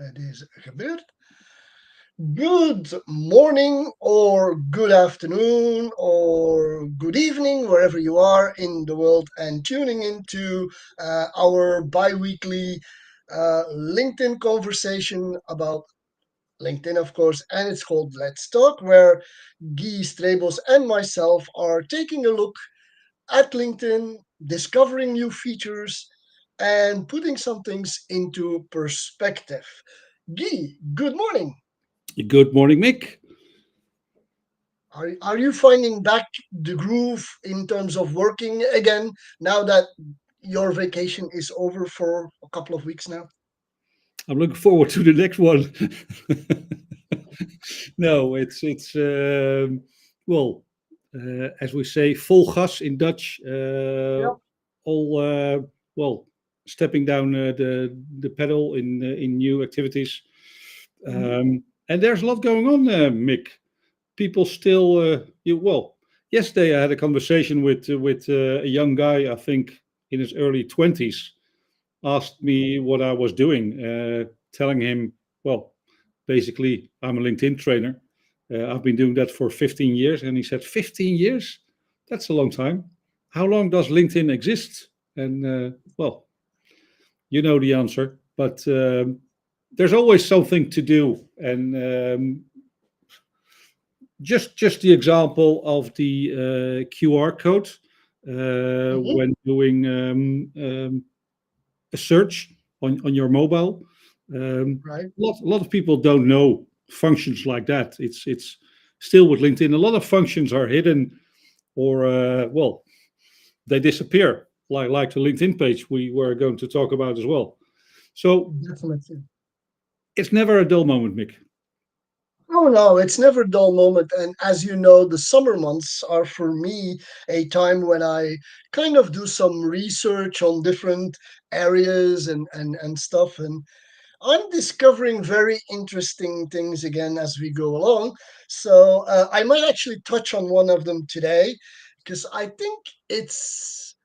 Het is gebeurd. Good morning, or good afternoon, or good evening, wherever you are in the world, and tuning into our bi weekly LinkedIn conversation about LinkedIn, of course, and it's called Let's Talk, where Guy Strebos and myself are taking a look at LinkedIn, discovering new features, and putting some things into perspective. Guy, good morning. Good morning, Mick. Are you finding back the groove in terms of working again now that your vacation is over for a couple of weeks now? I'm looking forward to the next one. No, it's well, as we say, vol gas in Dutch. Yeah. All well, stepping down the pedal in new activities. Mhm. And there's a lot going on, Mick. People still, yesterday I had a conversation with a young guy, I think in his early 20s, asked me what I was doing, telling him, well, basically, I'm a LinkedIn trainer. I've been doing that for 15 years. And he said, 15 years? That's a long time. How long does LinkedIn exist? And, well, you know the answer. But there's always something to do. And just the example of the QR code Mhm. when doing a search on your mobile. Right. A lot of people don't know functions like that. It's still with LinkedIn. A lot of functions are hidden or they disappear, like the LinkedIn page we were going to talk about as well. So Definitely. it's never a dull moment, Mick. Oh no, it's never a dull moment. And as you know, the summer months are for me a time when I kind of do some research on different areas and stuff. And I'm discovering very interesting things again as we go along. So I might actually touch on one of them today because I think it's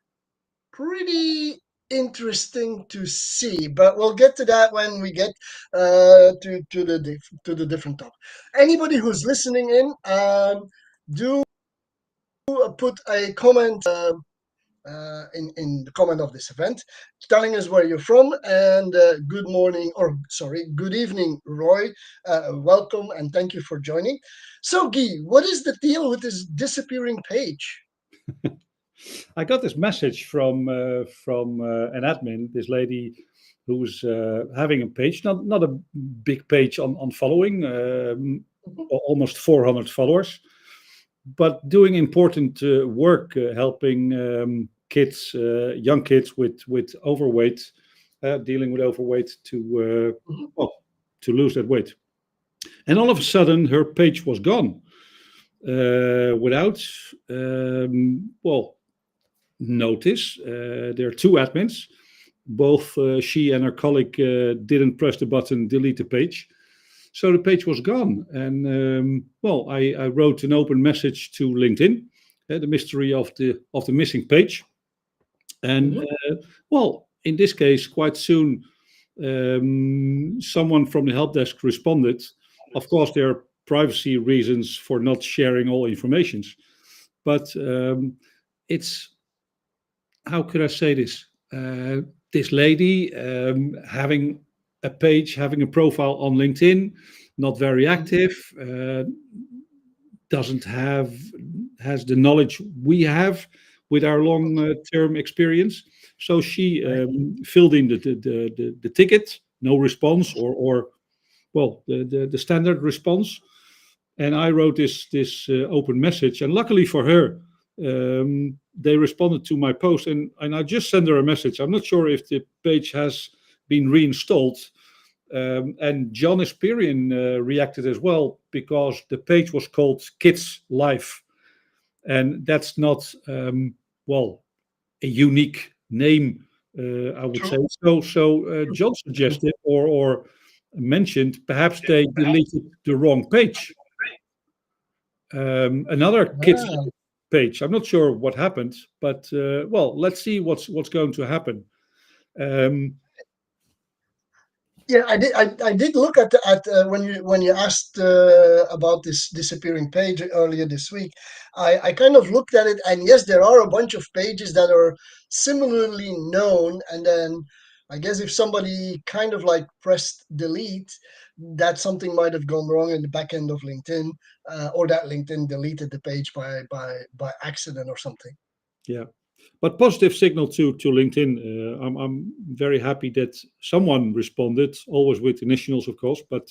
pretty interesting to see. But we'll get to that when we get to the different topic. Anybody who's listening in, do put a comment in the comment of this event, telling us where you're from, and good morning, or sorry, good evening, Roy. Welcome and thank you for joining. So, Guy, what is the deal with this disappearing page? I got this message from an admin, this lady who's having a page, not a big page on following, almost 400 followers, but doing important work, helping kids, young kids with overweight, dealing with overweight Mhm. to lose that weight. And all of a sudden, her page was gone without notice. There are two admins. Both she and her colleague didn't press the button delete the page. So the page was gone. And I wrote an open message to LinkedIn, the mystery of the missing page. And Mhm. in this case, quite soon, someone from the help desk responded. Of course, there are privacy reasons for not sharing all informations, but it's how could I say this? This lady having a page, having a profile on LinkedIn, not very Mhm. active, doesn't have has the knowledge we have with our long term experience. So she Right. filled in the ticket, no response, or the standard response. And I wrote this open message, and luckily for her, they responded to my post, and I just sent her a message. I'm not sure if the page has been reinstalled. And John Esperian reacted as well because the page was called Kids Life, and that's not a unique name, I would say. True. So True. John True. suggested or mentioned perhaps they deleted the wrong page, another kids Ah. page. I'm not sure what happened, but let's see what's going to happen. Um, Yeah, I did look at when you asked about this disappearing page earlier this week. I kind of looked at it, and yes, there are a bunch of pages that are similarly known. And then I guess if somebody kind of like pressed delete, that something might have gone wrong in the back end of LinkedIn, or that LinkedIn deleted the page by accident or something. Yeah. But positive signal to LinkedIn. I'm very happy that someone responded, always with initials, of course, but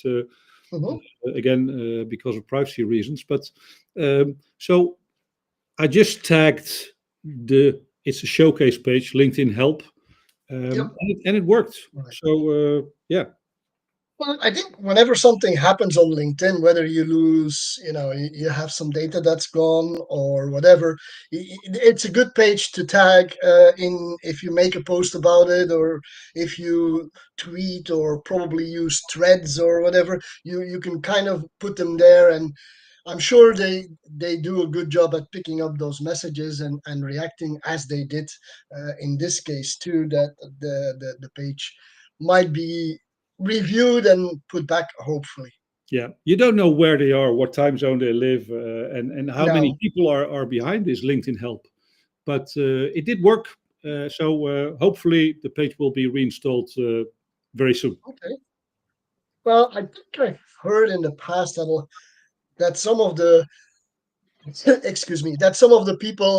Hmm. again, because of privacy reasons. But so I just tagged it's a showcase page, LinkedIn Help, Yep. and it worked. Right. So yeah, Well, I think whenever something happens on LinkedIn, whether you lose, you have some data that's gone or whatever, it's a good page to tag in if you make a post about it, or if you tweet, or probably use threads or whatever. You can kind of put them there, and I'm sure they do a good job at picking up those messages and reacting as they did in this case too. That the page might be reviewed and put back, hopefully. yeah. You don't know where they are, what time zone they live, and how many No. people are behind this LinkedIn Help. But it did work. So hopefully the page will be reinstalled very soon. Okay. Well, I think I heard in the past that some of the excuse me, that some of the people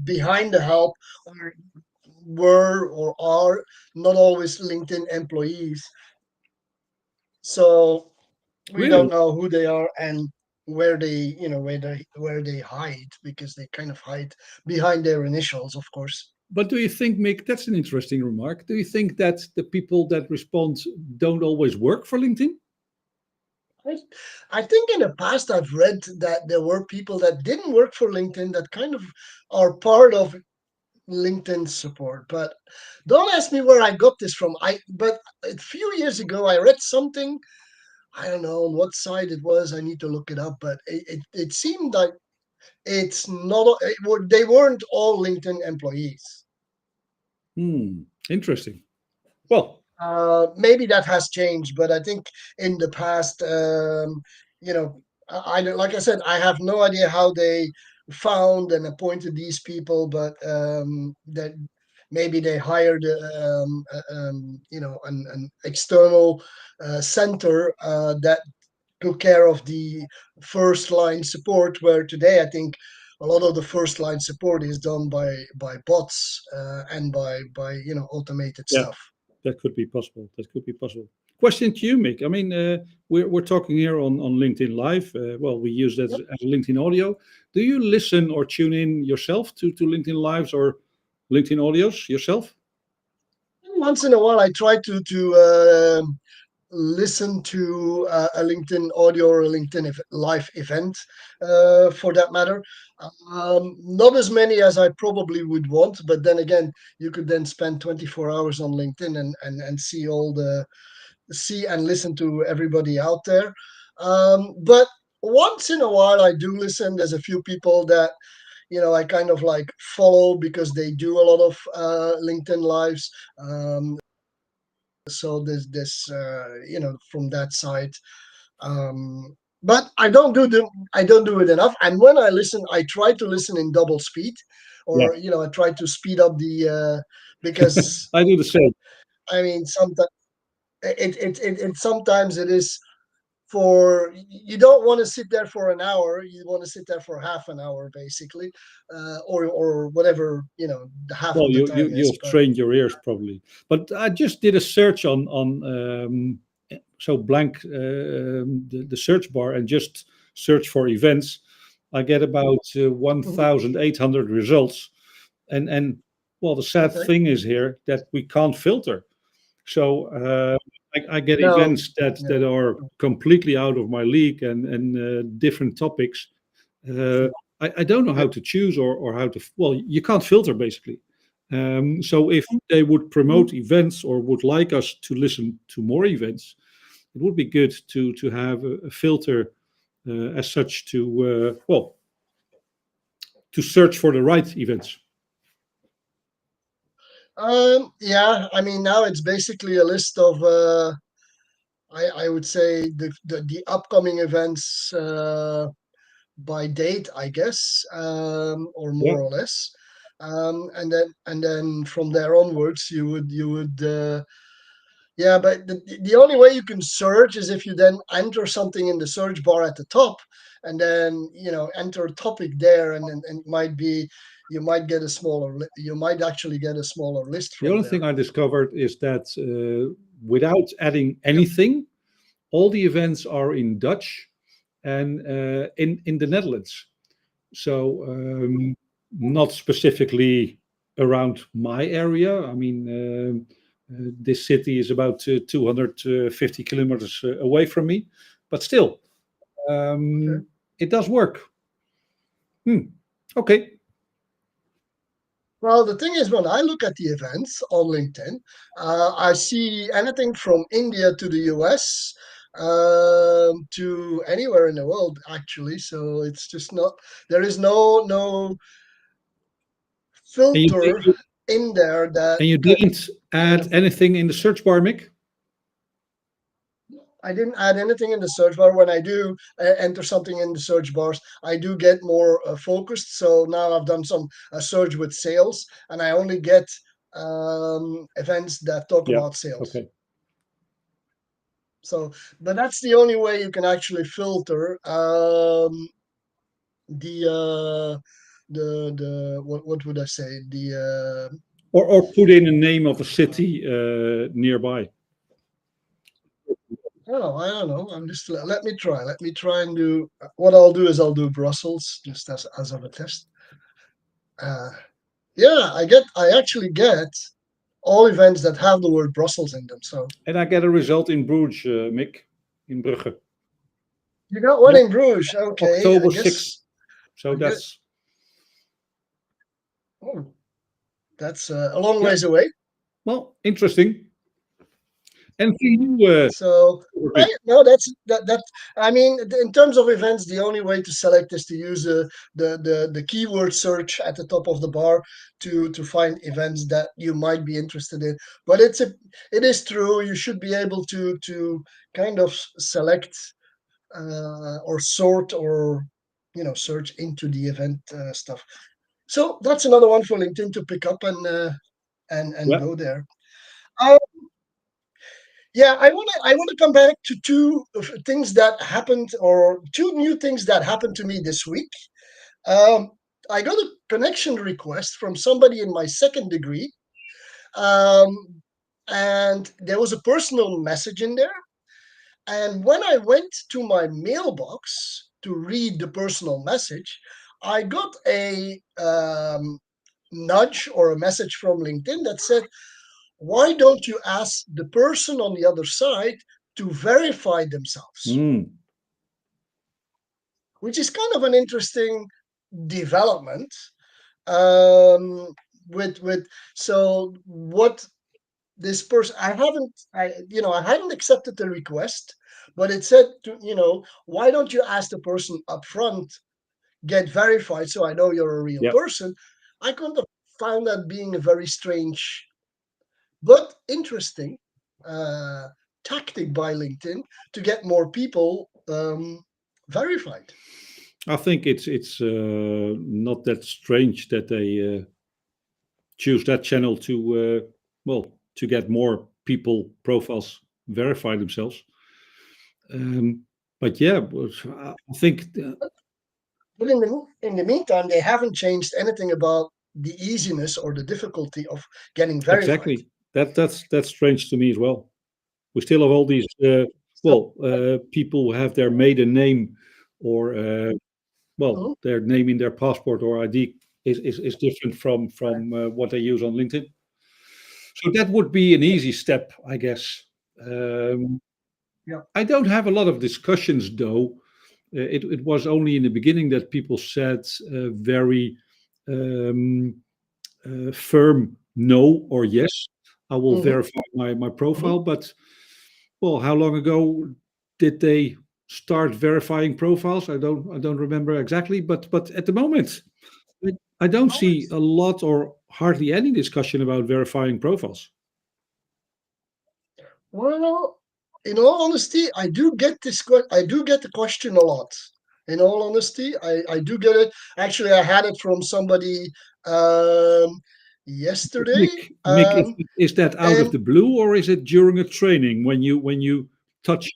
behind the help are, were or are not always LinkedIn employees. So we don't Really? know who they are and where they hide, because they kind of hide behind their initials, of course. But do you think, Mick, that's an interesting remark. Do you think that the people that respond don't always work for LinkedIn? I, I think in the past I've read that there were people that didn't work for LinkedIn that kind of are part of LinkedIn support. But don't ask me where I got this from. But a few years ago I read something. I don't know on what side it was. I need to look it up. But it seemed like it's not. They weren't all LinkedIn employees. Interesting. Well, Maybe that has changed, but I think in the past, you know, like I said, I have no idea how they found and appointed these people, but that maybe they hired, an external center that took care of the first line support. Where today, I think a lot of the first line support is done by bots and by automated yeah, stuff. that could be possible. That could be possible. Question to you, Mick. I mean, we're talking here on LinkedIn Live. Well, we use that as LinkedIn Audio. Do you listen or tune in yourself to LinkedIn Lives or LinkedIn Audios yourself? Once in a while I try to listen to a LinkedIn audio or a LinkedIn live event, for that matter. Not as many as I probably would want, but then again, you could then spend 24 hours on LinkedIn and see see and listen to everybody out there. But once in a while I do listen. There's a few people that I kind of like follow because they do a lot of LinkedIn lives. So there's this, from that side. Um, but I don't do it enough. And when I listen, I try to listen in double speed, Yeah, or I try to speed up the because I do the same. I mean sometimes it sometimes it is for you don't want to sit there for an hour. You want to sit there for half an hour basically, or whatever the half Well, of the you time is. you've But trained your ears probably. But I just did a search on so blank the search bar and just search for events. I get about Mhm. 1,800 results, and well, the sad Okay. thing is here that we can't filter. So I get No. events that No. are completely out of my league and different topics. Uh, I don't know how to choose or how to. Well, you can't filter basically. So if they would promote events or would like us to listen to more events, it would be good to have a filter as such to well to search for the right events. Yeah, I mean now it's basically a list of I would say the upcoming events by date, I guess, or Yeah. more or less. And then from there onwards, you would yeah, but the only way you can search is if you then enter something in the search bar at the top, and then enter a topic there, and it might be you might actually get a smaller list The from only there. thing I discovered is that without adding Yep. anything, all the events are in Dutch and in the Netherlands. So not specifically around my area. I mean, this city is about 250 kilometers away from me, but still, Okay. um, it does work. Hmm. Okay. Well, the thing is, when I look at the events on LinkedIn, I see anything from India to the US, to anywhere in the world, actually. So it's just not, there is no And you, filter in there that and you could didn't kind add of. anything in the search bar, Mick? I didn't add anything in the search bar. When I do enter something in the search bars, I do get more focused. So now I've done some search with sales, and I only get events that talk Yeah. about sales. Okay. So, but that's the only way you can actually filter the what would I say, Or put in a name of a city nearby. I don't know. I'm just let me try. Let me try and do what I'll do is I'll do Brussels just as of a test. Uh, yeah, I actually get all events that have the word Brussels in them. So And I get a result in Bruges, Mick, in Brugge. you got one Yeah, in Bruges. Okay, I October 6th. guess So I get. that's, Oh, that's a long yeah, ways away. well, interesting. And for you, So Mick, right, no, that. I mean, in terms of events, the only way to select is to use the keyword search at the top of the bar to find events that you might be interested in. But it is true. You should be able to kind of select or sort or search into the event stuff. So that's another one for LinkedIn to pick up and yeah, go there. Uh, Yeah, I want to come back to two things that happened, or two new things that happened to me this week. Um, I got a connection request from somebody in my second degree, um, and there was a personal message in there. And when I went to my mailbox to read the personal message, I got a nudge or a message from LinkedIn that said, why don't you ask the person on the other side to verify themselves? mm, Which is kind of an interesting development. Um, with so what this person, I hadn't accepted the request, but it said why don't you ask the person up front, get verified so I know you're a real yeah. person. I couldn't have found that being a very strange but interesting uh, tactic by LinkedIn to get more people verified. I think it's not that strange that they choose that channel to, well, to get more people profiles verify themselves. But yeah, I think But in the meantime, they haven't changed anything about the easiness or the difficulty of getting verified. exactly that's strange to me as well. We still have all these So, people who have their maiden name or well, mhm, their name in their passport or ID is different right, from what they use on LinkedIn. So that would be an easy step, I guess. Um, yeah. I don't have a lot of discussions though. It was only in the beginning that people said very um, firm no or yes. I will Hmm. verify my Hmm. profile. But well, how long ago did they start verifying profiles? I don't remember exactly. But at the moment, I, I don't see a lot or hardly any discussion about verifying profiles. Well, in all honesty, I do get I do get the question a lot. In all honesty, I do get it. Actually, I had it from somebody um, yesterday, Mick, is that out of and the blue or is it during a training when you touch?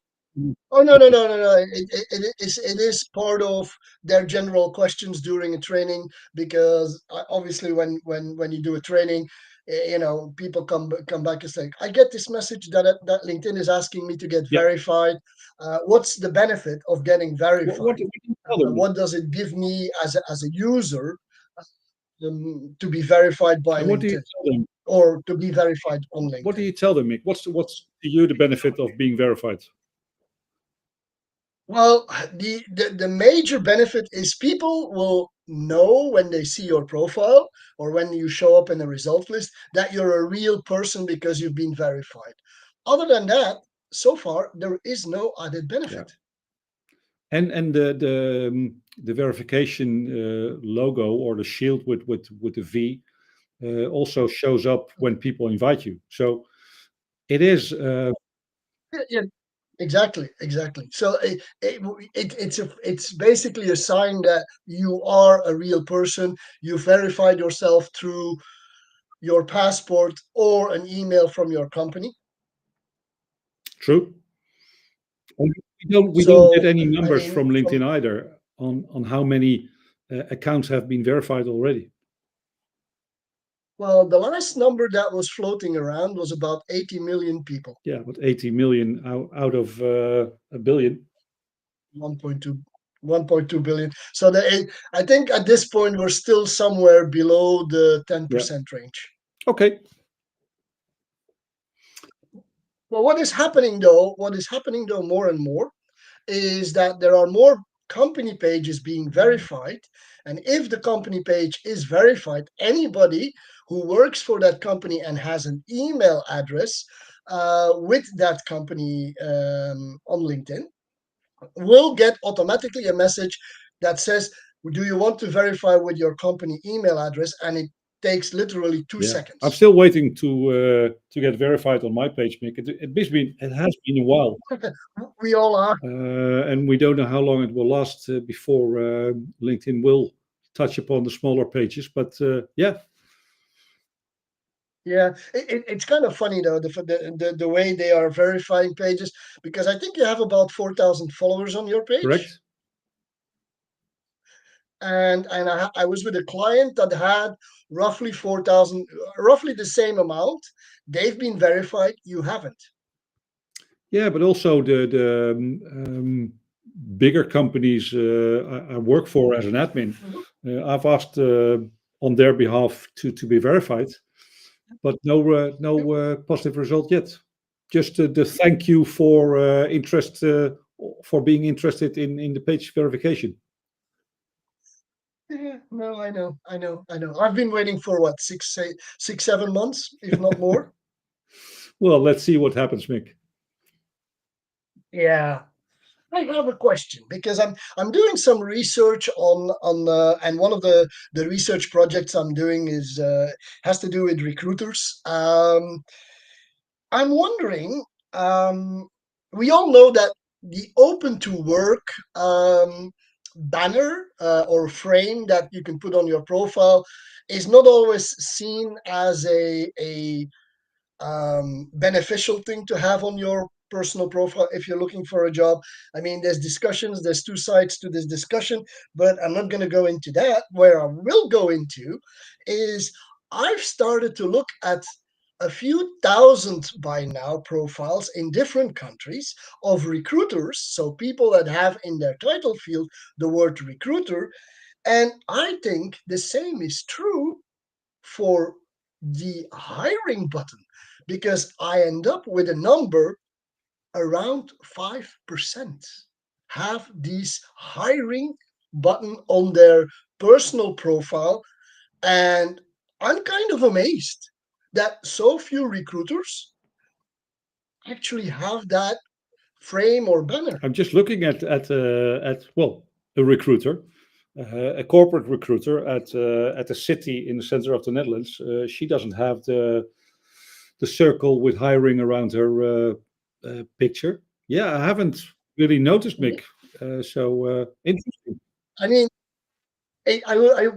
oh no! It is part of their general questions during a training because obviously when you do a training, people come back and say, I get this message that LinkedIn is asking me to get Yeah. verified. What's the benefit of getting What verified? do you tell them? What does it give me as a user to be verified by And what do you LinkedIn tell them? or to be verified on What do LinkedIn? you tell them, Mick? What's to you the benefit of being verified? Well, the major benefit is people will know when they see your profile or when you show up in a result list that you're a real person because you've been verified. Other than that, so far there is no added Yeah. benefit. And the verification logo or the shield with the V also shows up when people invite you. So it is. Yeah, yeah, exactly. So it's basically a sign that you are a real person. You verified yourself through your passport or an email from your company. True. And we don't get So any I numbers mean, from from LinkedIn either on how many accounts have been verified already. well, the last number that was floating around was about 80 million people, Yeah, but 80 million out of a billion. 1.2, 1.2 billion. So I think at this point we're still somewhere below the Yeah. 10% range. Okay. Well, what is happening though more and more is that there are more company pages being verified. And if the company page is verified, anybody who works for that company and has an email address with that company on LinkedIn will get automatically a message that says, do you want to verify with your company email address? And it takes literally two Yeah, I'm seconds. still waiting to get verified on my page, Mick. It has been a while, We all are. and we don't know how long it will last before LinkedIn will touch upon the smaller pages. But yeah, Yeah, it's kind of funny though the way they are verifying pages because I think you have about 4,000 followers on your page, correct. and I was with a client that had roughly 4,000, roughly the same amount. They've been verified. You haven't. Yeah, but also the bigger companies I work for as an admin, Mhm. I've asked on their behalf to be verified, but no Yep. positive result yet. Just the thank you for interest for being interested in the page verification. Yeah, no, I know. I've been waiting for what 7 months, if not more. Well, let's see what happens, Mick. Yeah. I have a question because I'm doing some research and one of the research projects I'm doing is has to do with recruiters. I'm wondering. Um, we all know that the open to work banner or frame that you can put on your profile is not always seen as a beneficial thing to have on your personal profile if you're looking for a job. I mean, there's discussions, there's two sides to this discussion, but I'm not going to go into that. Where I will go into is I've started to look at a few thousand by now profiles in different countries of recruiters, so people that have in their title field the word recruiter. And I think the same is true for the hiring button because I end up with a number around 5% have this hiring button on their personal profile. And I'm kind of amazed that so few recruiters actually have that frame or banner. I'm just looking at well, a recruiter, a corporate recruiter at a city in the center of the Netherlands. She doesn't have the circle with hiring around her picture. Yeah, I haven't really noticed, Mick. Interesting. I mean,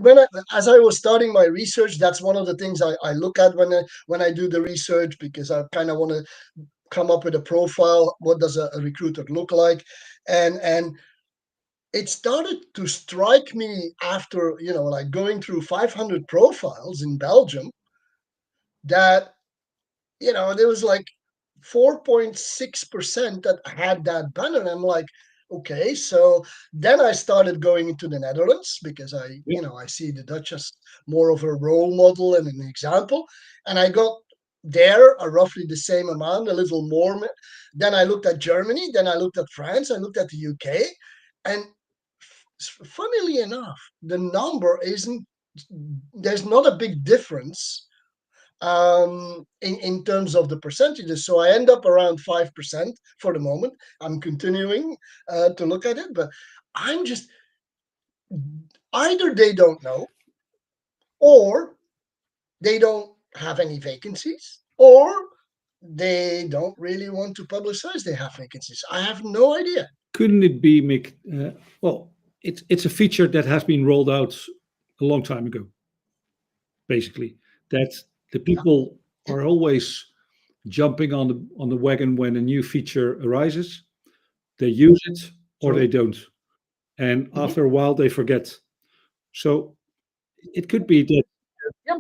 when as I was starting my research, that's one of the things I look at when I do the research, because I kind of want to come up with a profile. What does a recruiter look like? And it started to strike me after, like going through 500 profiles in Belgium, that, there was like 4.6% that had that banner. And I'm like, okay. So then I started going into the Netherlands, because I see the Dutch as more of a role model and an example. And I got there a roughly the same amount, a little more. Then I looked at Germany, then I looked at France, I looked at the UK. And funnily enough, the number isn't, there's not a big difference in terms of the percentages. So I end up around 5% for the moment. I'm continuing to look at it, but I'm just, either they don't know, or they don't have any vacancies, or they don't really want to publicize they have vacancies. I have no idea. Couldn't it be, Mick? Well, it's a feature that has been rolled out a long time ago. Basically, that the people are always jumping on the wagon when a new feature arises. They use it or they don't, and after a while they forget. So it could be that. Yeah,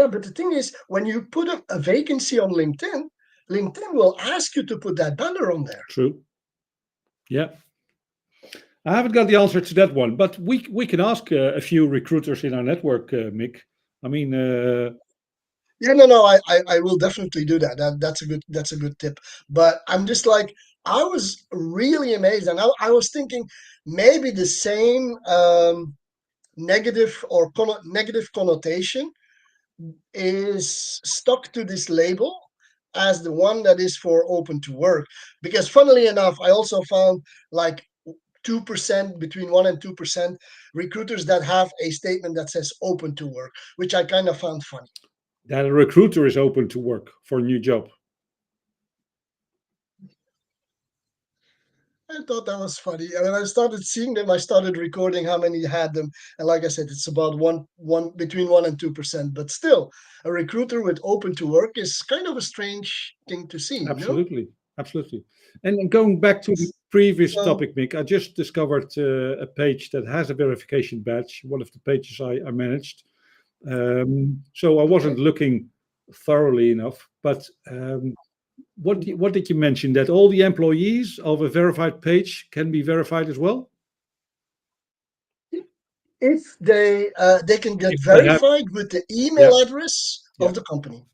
but the thing is, when you put a vacancy on LinkedIn, LinkedIn will ask you to put that banner on there. True. Yeah. I haven't got the answer to that one, but we can ask a few recruiters in our network, Mick. I mean, yeah, no, I will definitely do that. That's a good tip. But I'm just like, I was really amazed, and I was thinking maybe the same negative or negative connotation is stuck to this label as the one that is for open to work. Because funnily enough, I also found like 2%, between 1 and 2% recruiters that have a statement that says open to work, which I kind of found funny. That a recruiter is open to work for a new job. I thought that was funny. And when I started seeing them, I started recording how many had them. And like I said, it's about between 1 and 2%. But still, a recruiter with open to work is kind of a strange thing to see. Absolutely. Absolutely. And going back to the previous topic, Mick, I just discovered a page that has a verification badge, one of the pages I managed. So I wasn't looking thoroughly enough, but what did you mention? That all the employees of a verified page can be verified as well? If they can get verified with the email address of the company.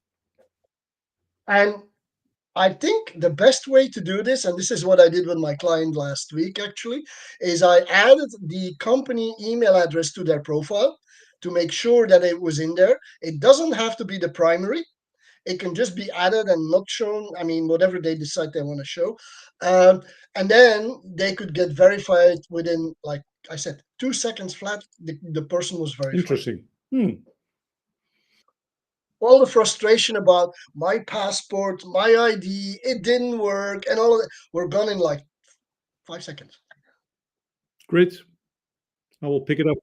And I think the best way to do this, and this is what I did with my client last week actually, is I added the company email address to their profile to make sure that it was in there. It doesn't have to be the primary. It can just be added and not shown. I mean, whatever they decide they want to show. And then they could get verified within, like I said, 2 seconds flat. The person was verified. Interesting. All the frustration about my passport, my ID, it didn't work, and all of that were gone in like 5 seconds. Great. I will pick it up.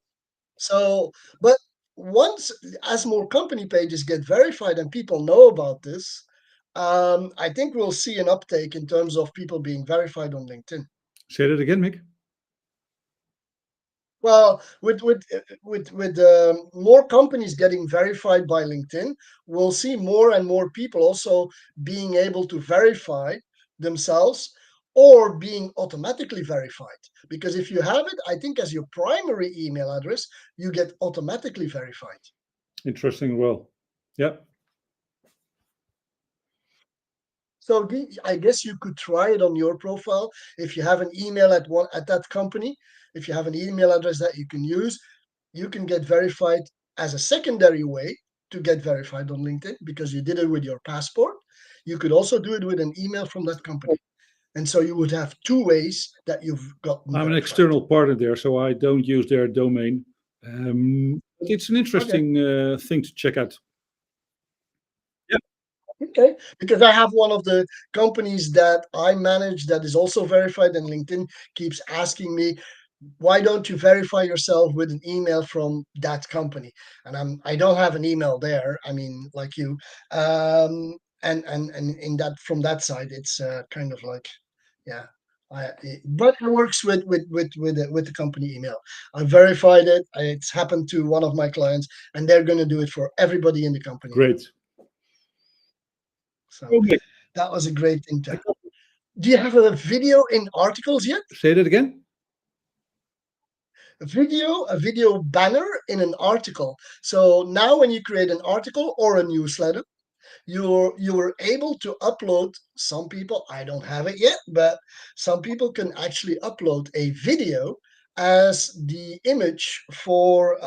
So, but once, as more company pages get verified and people know about this, I think we'll see an uptake in terms of people being verified on LinkedIn. Say that again, Mick. Well, with more companies getting verified by LinkedIn, we'll see more and more people also being able to verify themselves or being automatically verified. Because if you have it, I think as your primary email address, you get automatically verified. Interesting. Well, yeah. So I guess you could try it on your profile if you have an email at that company. If you have an email address that you can use, you can get verified as a secondary way to get verified on LinkedIn because you did it with your passport. You could also do it with an email from that company. And so you would have 2 ways that you've got. I'm an external partner there, so I don't use their domain. It's an interesting thing to check out. Yeah. Okay, because I have one of the companies that I manage that is also verified, and LinkedIn keeps asking me, why don't you verify yourself with an email from that company? And I don't have an email there. I mean, like you, and in that from that side, it's kind of like, yeah. But it works with the company email. I verified it. It's happened to one of my clients, and they're going to do it for everybody in the company now. Great. So Oh, Mick, that was a great thing to I have. Do you have a video in articles yet? say that again. A video banner in an article. So now when you create an article or a newsletter, you're able to upload. Some people, I don't have it yet, but some people can actually upload a video as the image for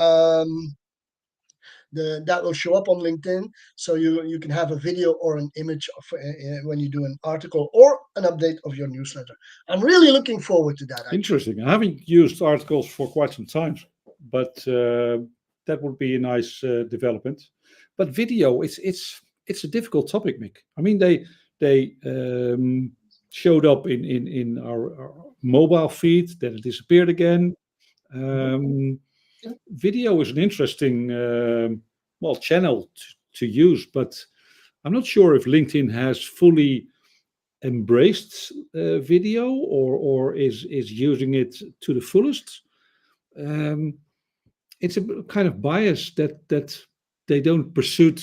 that will show up on LinkedIn. So you can have a video or an image of, when you do an article or an update of your newsletter. I'm really looking forward to that actually. Interesting. I haven't used articles for quite some time, but that would be a nice development. But video, it's a difficult topic, Mick. I mean, they showed up in our mobile feed, then it disappeared again. Um, Video is an interesting well channel to use, but I'm not sure if LinkedIn has fully embraced video or is using it to the fullest. Um, it's a kind of bias that they don't pursue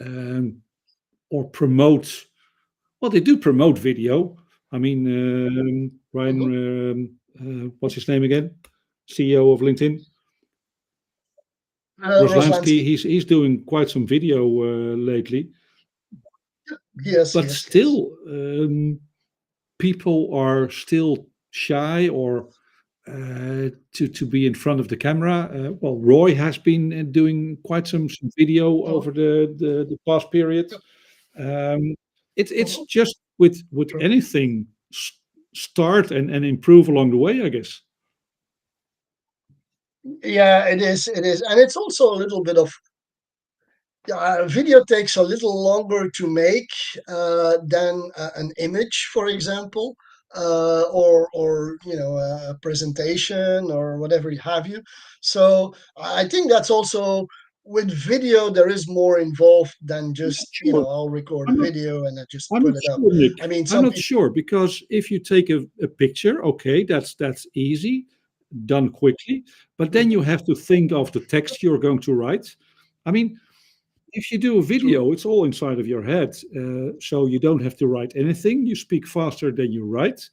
um, or promote. Well, they do promote video. I mean, Ryan, Mhm. what's his name again? CEO of LinkedIn, Roslansky. Roslansky. He's doing quite some video lately, Yes, but yes, yes. still, people are still shy or to be in front of the camera. Well, Roy has been doing quite some video Mhm, over the past period. yep, Um, it's mhm. just with True. anything, start and improve along the way, I guess. Yeah, it is. It is, and it's also a little bit of, video takes a little longer to make than an image, for example, or a presentation or whatever you have you. So I think that's also, with video there is more involved than I'm not just, sure. I'll record I'm a not. video and I just I'm put not it up. sure, Nick. I mean, I'm some not people. sure because if you take a picture, okay, that's easy, done quickly. But then Mhm, you have to think of the text you're going to write. I mean, if you do a true. video, it's all inside of your head, so you don't have to write anything. You speak faster than you write.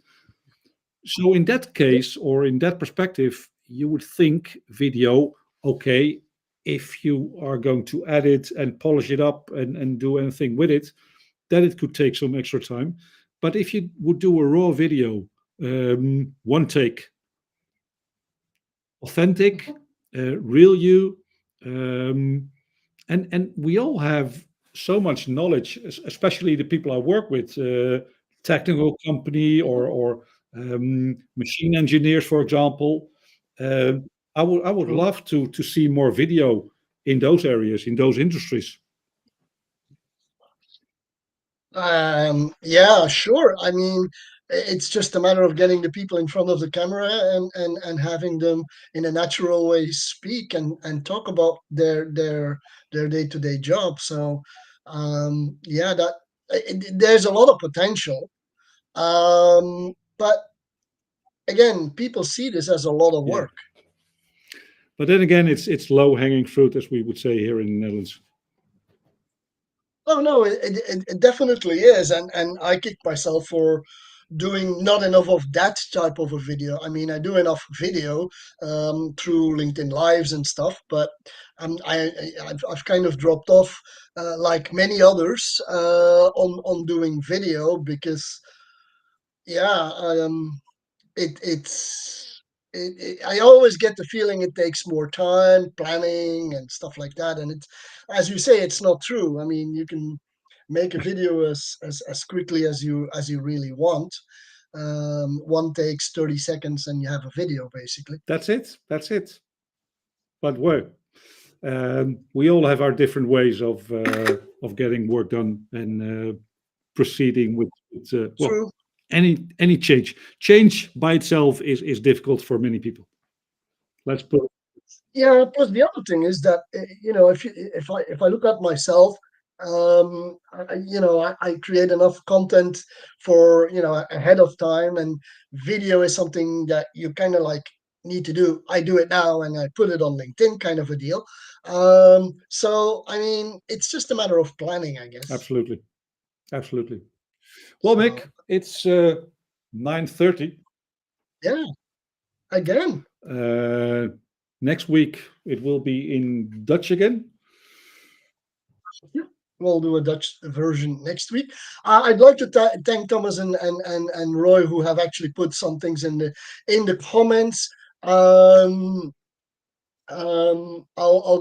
So in that Yep. case, or in that perspective, you would think video, okay, if you are going to edit and polish it up and do anything with it, then it could take some extra time. But if you would do a raw video, one take, authentic, Mhm. real you, um, and we all have so much knowledge, especially the people I work with, technical company or machine engineers, for example. Um, I would True. love to see more video in those areas, in those industries. Yeah, sure. I mean, it's just a matter of getting the people in front of the camera and having them in a natural way speak and talk about their day-to-day job. So, yeah, there's a lot of potential. But again, people see this as a lot of Yeah, work. but then again, it's low hanging fruit, as we would say here in the Netherlands. Oh no, it definitely is, and I kick myself for doing not enough of that type of a video. I mean, I do enough video through LinkedIn Lives and stuff, but I've kind of dropped off, like many others, on doing video because, yeah, it's I always get the feeling it takes more time, planning and stuff like that. And it's, as you say, it's not true. I mean, you can make a video as quickly as you really want. One takes 30 seconds and you have a video basically. That's it. That's it. But where? We all have our different ways of getting work done and proceeding with well, True. any change. Change by itself is difficult for many people. Let's put it. Yeah. Plus, the other thing is that if I look at myself, I create enough content for ahead of time, and video is something that you kind of like need to do. I do it now, and I put it on LinkedIn, kind of a deal. So I mean, it's just a matter of planning, I guess. Absolutely, absolutely. Well, So Mick, it's 9:30. yeah, again. Next week it will be in Dutch again. We'll do a Dutch version next week. I'd like to thank Thomas and Roy, who have actually put some things in the comments. I'll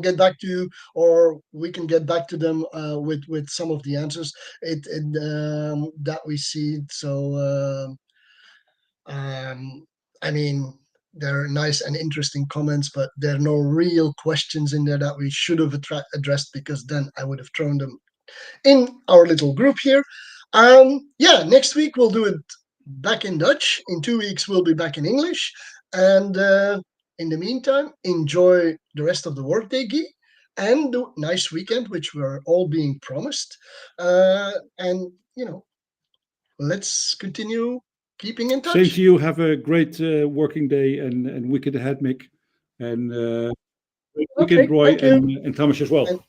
get back to you, or we can get back to them with some of the answers that we see. So I mean, they're nice and interesting comments, but there are no real questions in there that we should have addressed, because then I would have thrown them in our little group here. Yeah, next week we'll do it back in Dutch. In 2 weeks we'll be back in English. And in the meantime, enjoy the rest of the workday, Guy, and the nice weekend, which we're all being promised. And let's continue keeping in Same touch. to you. Have a great working day and weekend ahead, Mick. And Okay, weekend, Roy thank you. and Thomas as well. And